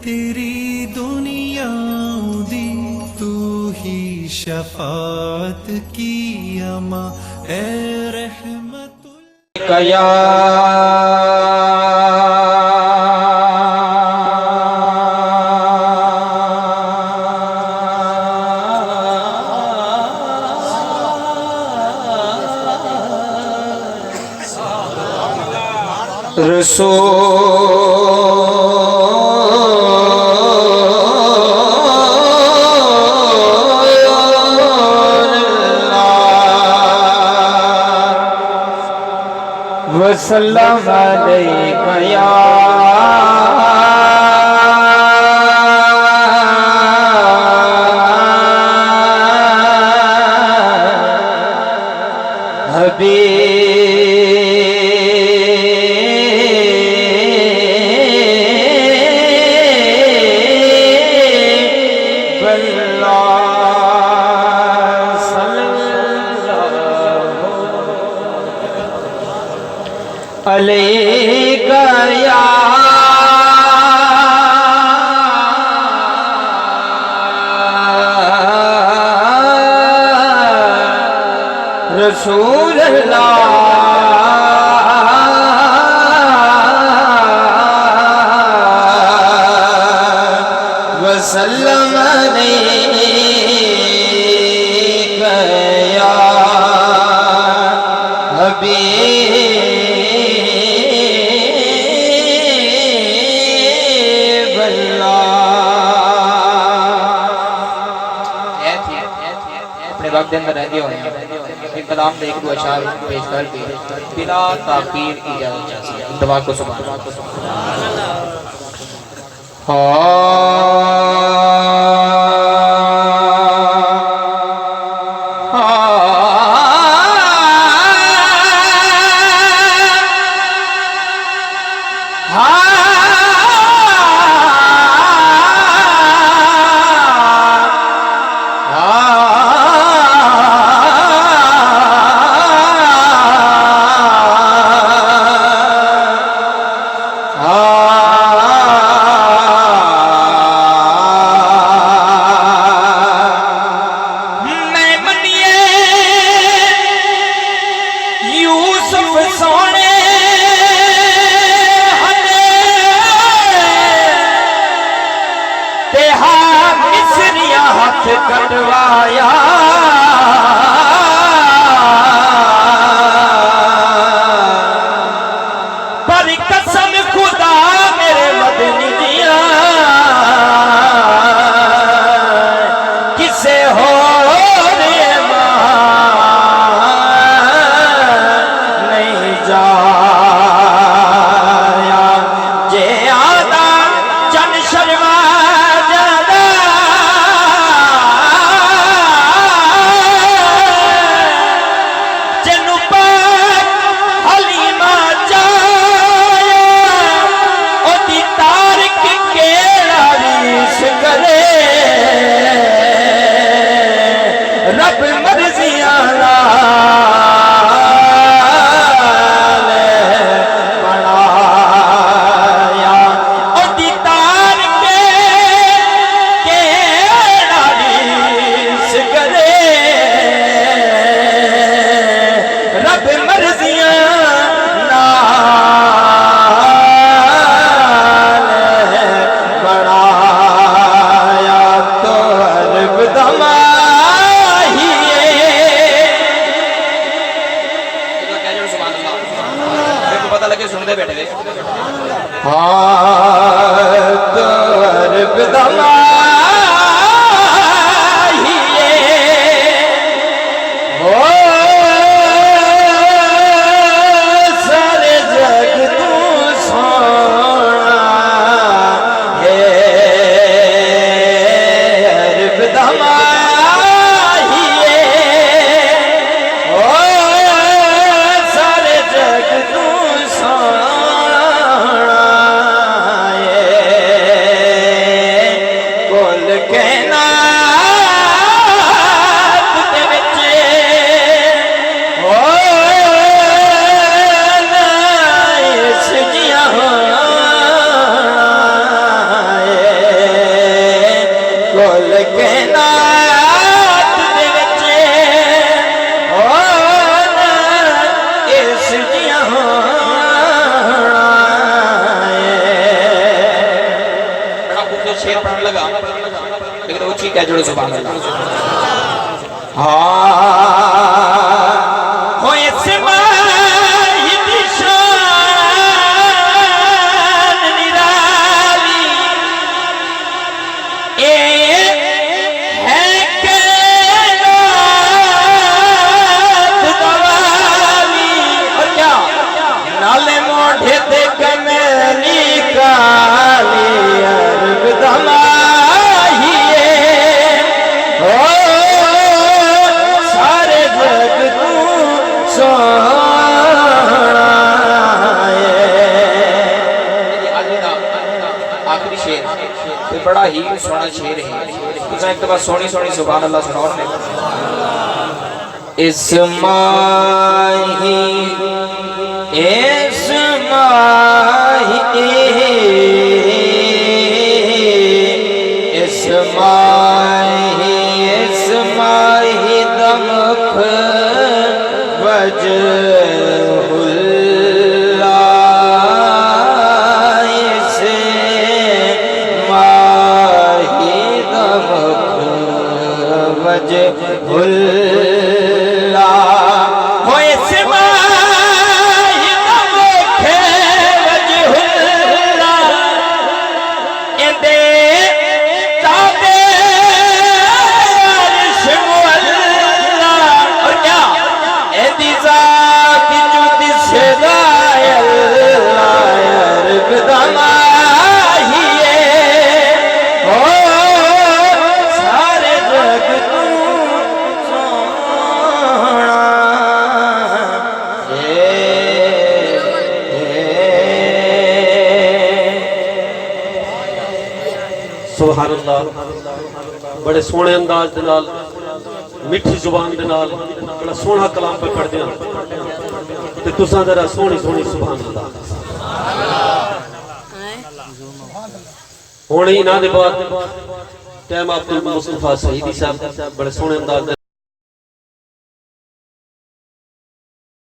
तेरी दुनिया दी तू ही शफात की अमा ए रहमतुल कया वसल्लम अलैका या अलैका या रसूल अल्लाह वसल्लम अलैका या हबीब के अंदर रहते हो एक कलाम देख दो अशार पेश करके बिला ताकीर इजाजत दवा को सुभान कटवाया पर कसम खुदा मेरे मदनी जिया किसे हो रे नहीं जाया जे आदा चन शर्मा रब मर्जियां बनाया ओदी तार के नारिस करे रब मर्जियां बनाया तो अरब दमा पता लगे सुनते बैठे थे सारे जग तू सोना है अरब दमा कह जोड़ो सुभान अल्लाह। हाँ हो इस्माइल दी शान निराली ए है कैलाश दवाली। और क्या नाले मोढ़े ते कमेली काली अरब दमाहिए ओ सारे जग तू सोना आखिरी शेर ते बड़ा ही सोहना शेर है। तुसा एक बार सोहनी सोहनी सुभान अल्लाह सुनाओ ने। इस्माही इस्माही दमख वजहुल्ला इस्माही दमख वजहुल्ला हो इस्माही दमख वजहुल्ला इंदे ताबे अर्श मुअल्ला। और क्या इंदी ज़ात जो दिसदा अल्लाह अरब दमाहिए ओ सारे जग तू सोना सुभान अल्लाह। बड़े सोहने अंदाज दे नाल मिठी जुबान दे नाल बड़ा सोहना कलाम पे पढ़दे हैं ते तुसां जरा सोहनी सोहनी सुभान अल्लाह। हुण इन्हां दे बाद टाइम अब्दुल मुस्तफा सईदी साहब बड़े सोहने अंदाज